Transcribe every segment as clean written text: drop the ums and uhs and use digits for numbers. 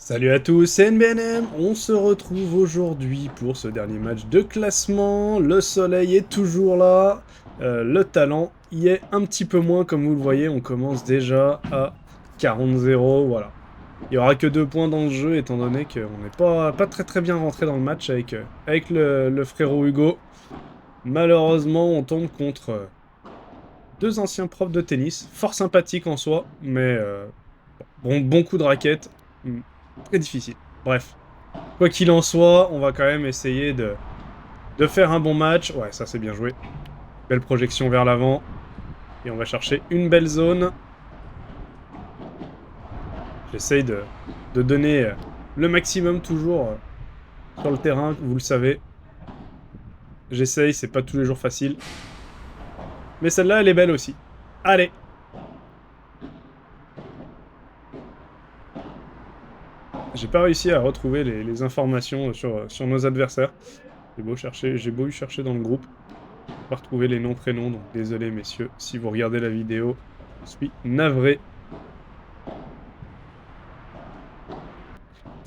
Salut à tous, c'est NBNM, on se retrouve aujourd'hui pour ce dernier match de classement. Le soleil est toujours là, le talent y est un petit peu moins comme vous le voyez, on commence déjà à 40-0, voilà. Il n'y aura que 2 points dans le jeu étant donné qu'on n'est pas très bien rentré dans le match avec le frérot Hugo. Malheureusement on tombe contre deux anciens profs de tennis, fort sympathiques en soi, mais bon coup de raquette, très difficile. Bref. Quoi qu'il en soit, on va quand même essayer de faire un bon match. Ouais, ça c'est bien joué. Belle projection vers l'avant. Et on va chercher une belle zone. J'essaye de donner le maximum toujours sur le terrain, vous le savez. J'essaye, c'est pas tous les jours facile. Mais celle-là, elle est belle aussi. Allez! J'ai pas réussi à retrouver les informations sur nos adversaires. J'ai beau y chercher dans le groupe. Pas retrouver les noms, prénoms, donc désolé messieurs, si vous regardez la vidéo, je suis navré.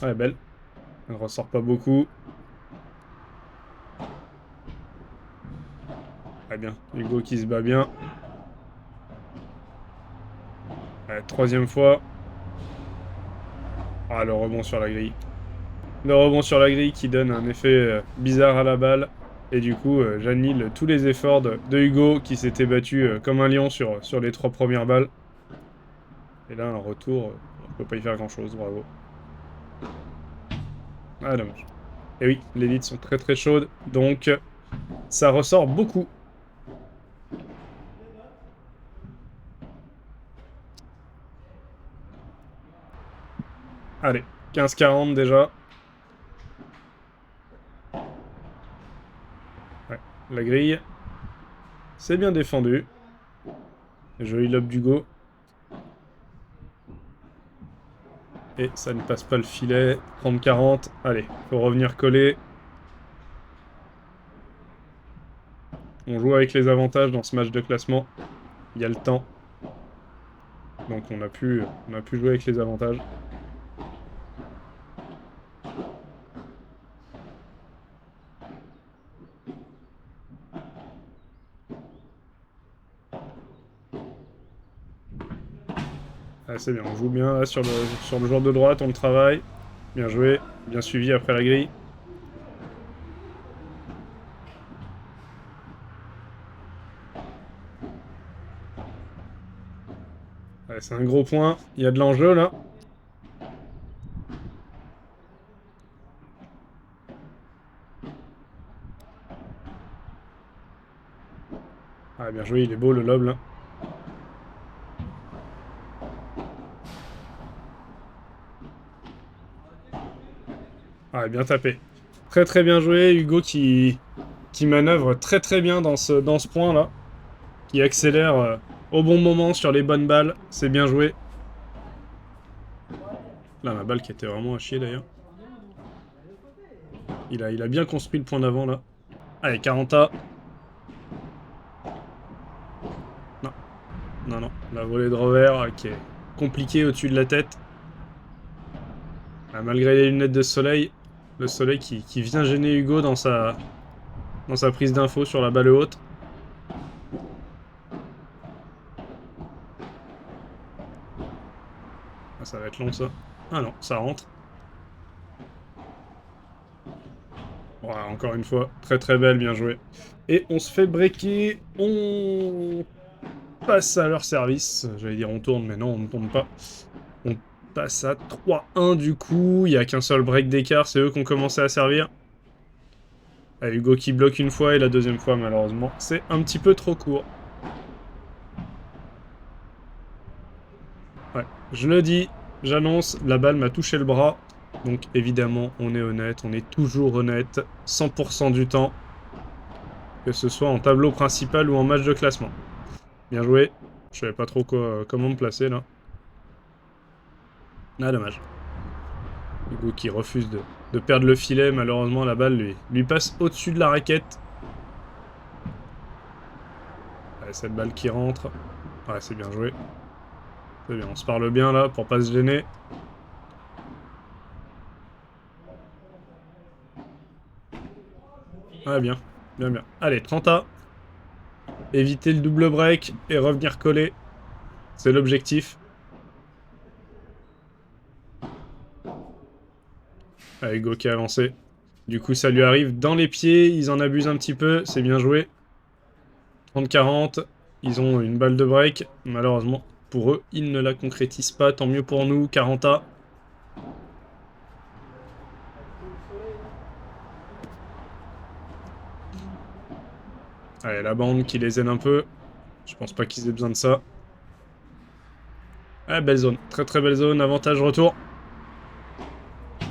Ouais, belle. Elle ressort pas beaucoup. Très bien. Hugo qui se bat bien. Troisième fois. Ah, le rebond sur la grille. Le rebond sur la grille qui donne un effet bizarre à la balle. Et du coup, j'annule tous les efforts de Hugo qui s'était battu comme un lion sur les 3 premières balles. Et là, un retour, on peut pas y faire grand-chose, bravo. Ah, dommage. Et oui, les leads sont très chaudes, donc ça ressort beaucoup. Allez, 15-40 déjà. Ouais, la grille. C'est bien défendu. Joli lob d'Hugo. Et ça ne passe pas le filet. 30-40. Allez, faut revenir coller. On joue avec les avantages dans ce match de classement. Il y a le temps. Donc on a pu jouer avec les avantages. Ah, c'est bien, on joue bien là, sur le joueur de droite, on le travaille. Bien joué, bien suivi après la grille. Allez, c'est un gros point. Il y a de l'enjeu là. Ah, bien joué, il est beau le lob là. Ah, bien tapé. Très bien joué, Hugo qui manœuvre très bien dans ce point là. Qui accélère au bon moment sur les bonnes balles. C'est bien joué. Là, ma balle qui était vraiment à chier d'ailleurs. Il a bien construit le point d'avant là. Allez, 40A. Non, non. La volée de revers qui est compliquée au-dessus de la tête. Ah, malgré les lunettes de soleil, le soleil qui vient gêner Hugo dans sa prise d'info sur la balle haute. Ah, ça va être long ça. Ah non, ça rentre. Voilà, encore une fois, très belle, bien joué. Et on se fait breaker, on passe à leur service. J'allais dire on tourne, mais non, on ne tourne pas. On passe à 3-1 du coup, il n'y a qu'un seul break d'écart, c'est eux qui ont commencé à servir. Ah, Hugo qui bloque une fois et la deuxième fois, malheureusement, c'est un petit peu trop court. Ouais, je le dis, j'annonce, la balle m'a touché le bras. Donc évidemment, on est honnête, on est toujours honnête, 100% du temps. Que ce soit en tableau principal ou en match de classement. Bien joué. Je savais pas trop comment me placer là. Ah, dommage. Hugo qui refuse de perdre le filet. Malheureusement, la balle lui passe au-dessus de la raquette. Allez, cette balle qui rentre. Ouais, c'est bien joué. C'est bien, on se parle bien là pour pas se gêner. Ah, bien. Bien, bien. Allez, 30A. Éviter le double break et revenir coller. C'est l'objectif. Allez, Go qui a avancé. Du coup, ça lui arrive dans les pieds. Ils en abusent un petit peu. C'est bien joué. 30-40. Ils ont une balle de break. Malheureusement, pour eux, ils ne la concrétisent pas. Tant mieux pour nous. 40A. Allez, la bande qui les aide un peu. Je pense pas qu'ils aient besoin de ça. Ah, belle zone. Très très belle zone. Avantage retour.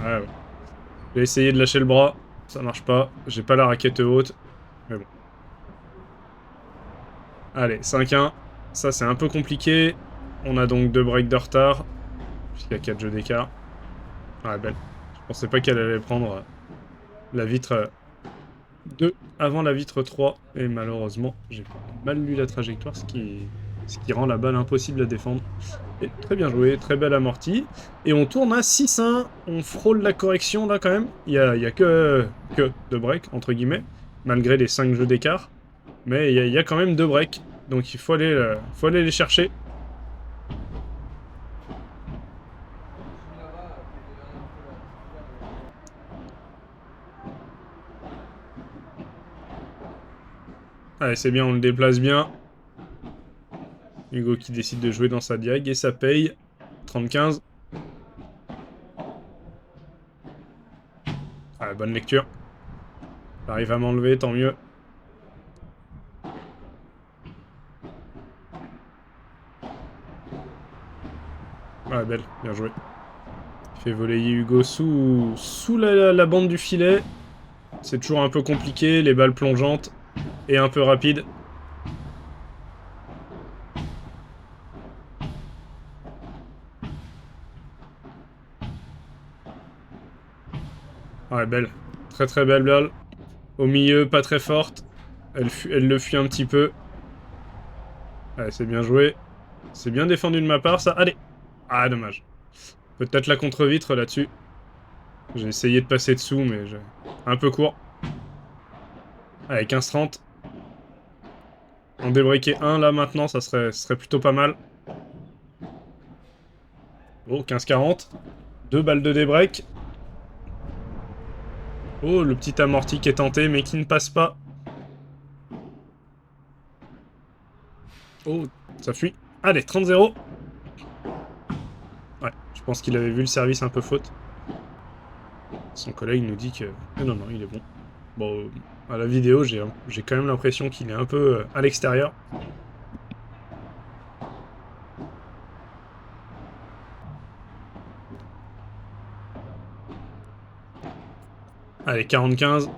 Ouais, ouais. J'ai essayé de lâcher le bras. Ça marche pas. J'ai pas la raquette haute. Mais bon. Allez, 5-1. Ça, c'est un peu compliqué. On a donc 2 breaks de retard. Puisqu'il y a 4 jeux d'écart. Ah, belle. Je pensais pas qu'elle allait prendre la vitre 2 avant la vitre 3. Et malheureusement, j'ai mal lu la trajectoire, ce qui rend la balle impossible à défendre. Et très bien joué, très belle amortie. Et on tourne à 6-1. On frôle la correction là quand même. Il y a que 2 breaks, entre guillemets. Malgré les 5 jeux d'écart. Mais il y a quand même 2 breaks. Donc il faut aller les chercher. Allez, c'est bien, on le déplace bien. Hugo qui décide de jouer dans sa diag et ça paye. 30-15. Ah, bonne lecture. J'arrive à m'enlever, tant mieux. Ah, belle, bien joué. Il fait voler Hugo sous la bande du filet. C'est toujours un peu compliqué, les balles plongeantes et un peu rapides. Ouais, belle. Très très belle balle. Au milieu, pas très forte. Elle le fuit un petit peu. Allez, c'est bien joué. C'est bien défendu de ma part, ça. Allez. Ah, dommage. Peut-être la contre-vitre là-dessus. J'ai essayé de passer dessous, mais un peu court. Allez, 15-30. En débreaker 1, là, maintenant, ce serait plutôt pas mal. Oh, 15-40. 2 balles de débreak. Oh, le petit amorti qui est tenté, mais qui ne passe pas. Oh, ça fuit. Allez, 30-0. Ouais, je pense qu'il avait vu le service un peu faute. Son collègue nous dit que... non, non, il est bon. Bon, à la vidéo, j'ai quand même l'impression qu'il est un peu à l'extérieur. Allez, 40-15.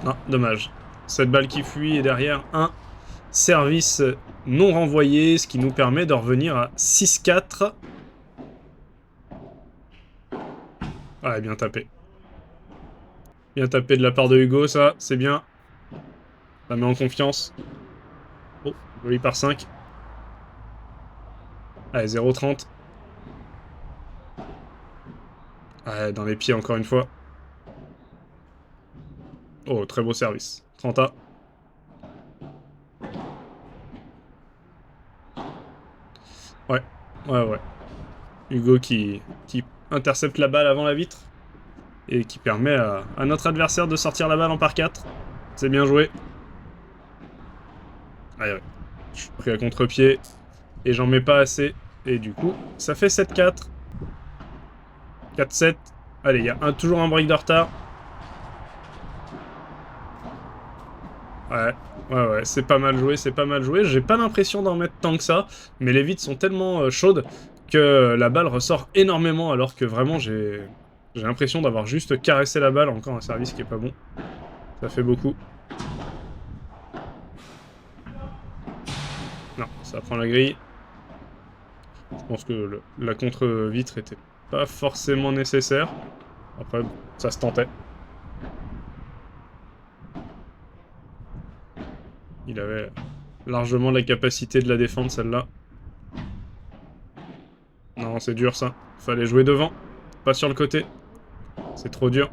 Non, dommage. Cette balle qui fuit et derrière un service non renvoyé, ce qui nous permet de revenir à 6-4. Ouais, bien tapé. Bien tapé de la part de Hugo, ça, c'est bien. Ça met en confiance. Oh, joli par 5. Allez, 0-30. Ouais, dans les pieds encore une fois. Oh, très beau service. 30A. Ouais, ouais, ouais. Hugo qui intercepte la balle avant la vitre. Et qui permet à notre adversaire de sortir la balle en par 4. C'est bien joué. Allez, ouais. Je suis pris à contre-pied. Et j'en mets pas assez. Et du coup, ça fait 7-4. 4-7. Allez, il y a toujours un break de retard. Ouais, ouais, ouais, c'est pas mal joué, c'est pas mal joué. J'ai pas l'impression d'en mettre tant que ça, mais les vitres sont tellement chaudes que la balle ressort énormément, alors que vraiment j'ai l'impression d'avoir juste caressé la balle. Encore un service qui est pas bon. Ça fait beaucoup. Non, ça prend la grille. Je pense que la contre-vitre était pas forcément nécessaire. Après, ça se tentait. Il avait largement la capacité de la défendre, celle-là. Non, c'est dur, ça. Fallait jouer devant, pas sur le côté. C'est trop dur.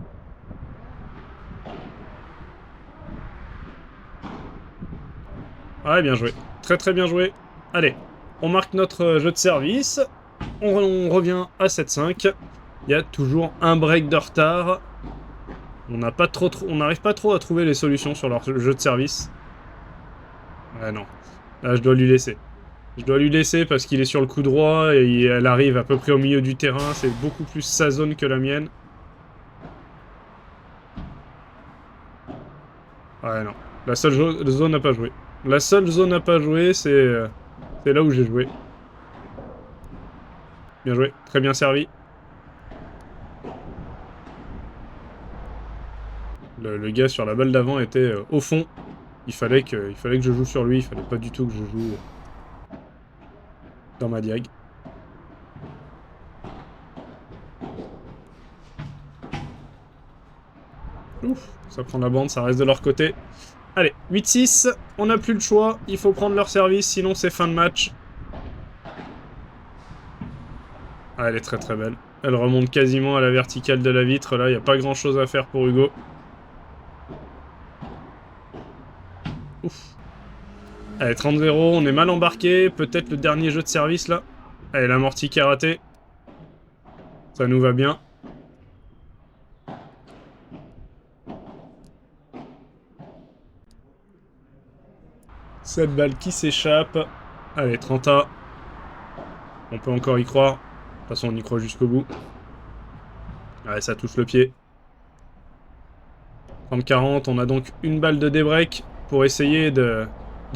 Ouais, bien joué. Très très bien joué. Allez, on marque notre jeu de service. On revient à 7-5. Il y a toujours un break de retard. On n'arrive pas trop à trouver les solutions sur leur jeu de service. Ouais, non. Là, je dois lui laisser. Je dois lui laisser parce qu'il est sur le coup droit et elle arrive à peu près au milieu du terrain. C'est beaucoup plus sa zone que la mienne. Ouais, non. La seule zone n'a pas joué. La seule zone n'a pas joué, c'est là où j'ai joué. Bien joué. Très bien servi. Le gars sur la balle d'avant était au fond. Il fallait que je joue sur lui. Il fallait pas du tout que je joue dans ma diag. Ouf, ça prend la bande, ça reste de leur côté. Allez, 8-6, on n'a plus le choix, il faut prendre leur service, sinon c'est fin de match. Ah, elle est très très belle. Elle remonte quasiment à la verticale de la vitre, là, il n'y a pas grand chose à faire pour Hugo. Ouf. Allez, 30-0, on est mal embarqué, peut-être le dernier jeu de service, là. Allez, l'amorti qui est raté. Ça nous va bien. Cette balle qui s'échappe. Allez, 30A. On peut encore y croire. De toute façon, on y croit jusqu'au bout. Allez, ça touche le pied. 30-40, on a donc une balle de débreak pour essayer de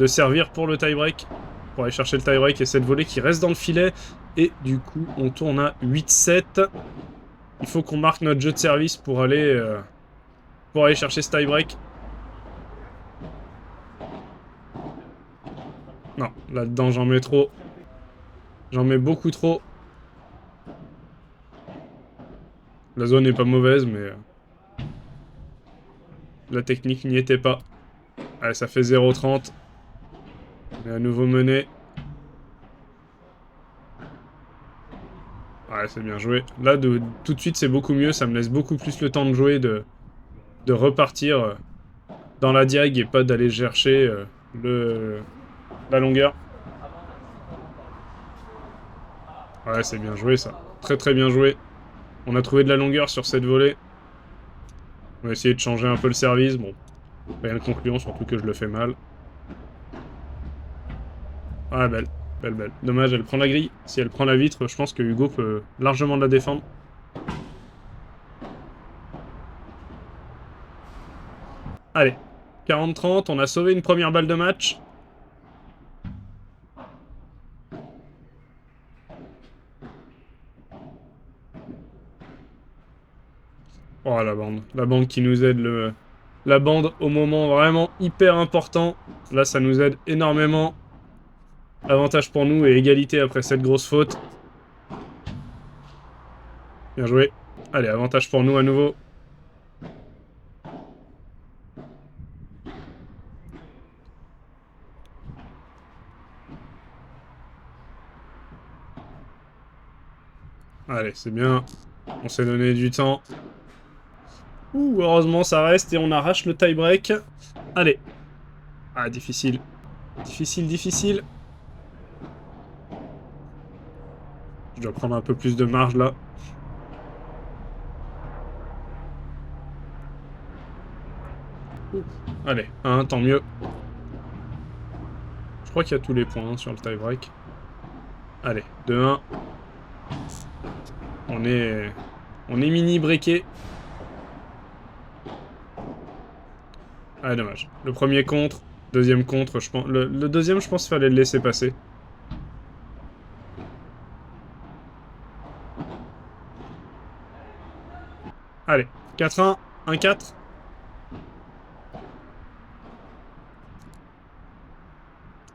servir pour le tie-break. Pour aller chercher le tie-break et cette volée qui reste dans le filet. Et du coup, on tourne à 8-7. Il faut qu'on marque notre jeu de service pour aller chercher ce tie-break. Non, là-dedans, j'en mets trop. J'en mets beaucoup trop. La zone n'est pas mauvaise, mais la technique n'y était pas. Allez, ça fait 0-30. On est à nouveau mené. Ouais, c'est bien joué. Là, tout de suite, c'est beaucoup mieux. Ça me laisse beaucoup plus le temps de jouer, de repartir dans la diag et pas d'aller chercher la longueur. Ouais, c'est bien joué, ça. Très très bien joué. On a trouvé de la longueur sur cette volée. On va essayer de changer un peu le service. Bon, rien de concluant, surtout que je le fais mal. Ah, belle. Belle, belle. Dommage, elle prend la grille. Si elle prend la vitre, je pense que Hugo peut largement la défendre. Allez, 40-30, on a sauvé une première balle de match. Oh, la bande. La bande qui nous aide. La bande au moment vraiment hyper important. Là, ça nous aide énormément. Avantage pour nous et égalité après cette grosse faute. Bien joué. Allez, avantage pour nous à nouveau. Allez, c'est bien. On s'est donné du temps. Ouh, heureusement, ça reste et on arrache le tie-break. Allez. Ah, difficile. Difficile, difficile. Je dois prendre un peu plus de marge, là. Ouh. Allez, tant mieux. Je crois qu'il y a tous les points sur le tie-break. Allez, 2-1. On est mini-breaké. Ah, dommage. Le premier contre, deuxième contre, je pense. Le deuxième, je pense qu'il fallait le laisser passer. Allez, 4-1, 1-4.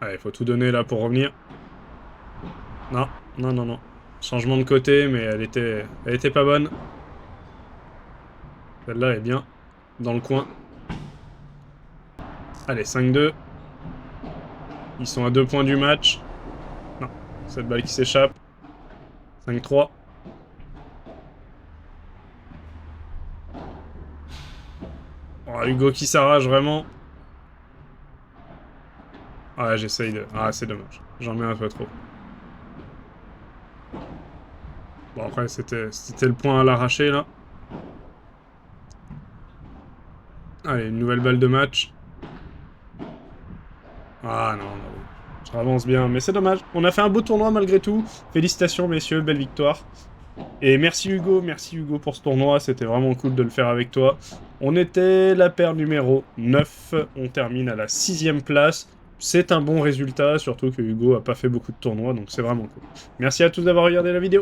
Allez, faut tout donner là pour revenir. Non, non, non, non. Changement de côté, mais elle était pas bonne. Celle-là est bien. Dans le coin. Allez, 5-2. Ils sont à 2 points du match. Non, cette balle qui s'échappe. 5-3. Oh, Hugo qui s'arrache vraiment. Ah, j'essaye de... Ah, c'est dommage. J'en mets un peu trop. Bon, après, c'était le point à l'arracher, là. Allez, une nouvelle balle de match. Ah, non, non. Ça avance bien, mais c'est dommage. On a fait un beau tournoi, malgré tout. Félicitations, messieurs, belle victoire. Et merci Hugo pour ce tournoi, c'était vraiment cool de le faire avec toi. On était la paire numéro 9, on termine à la 6ème place. C'est un bon résultat, surtout que Hugo a pas fait beaucoup de tournois, donc c'est vraiment cool. Merci à tous d'avoir regardé la vidéo.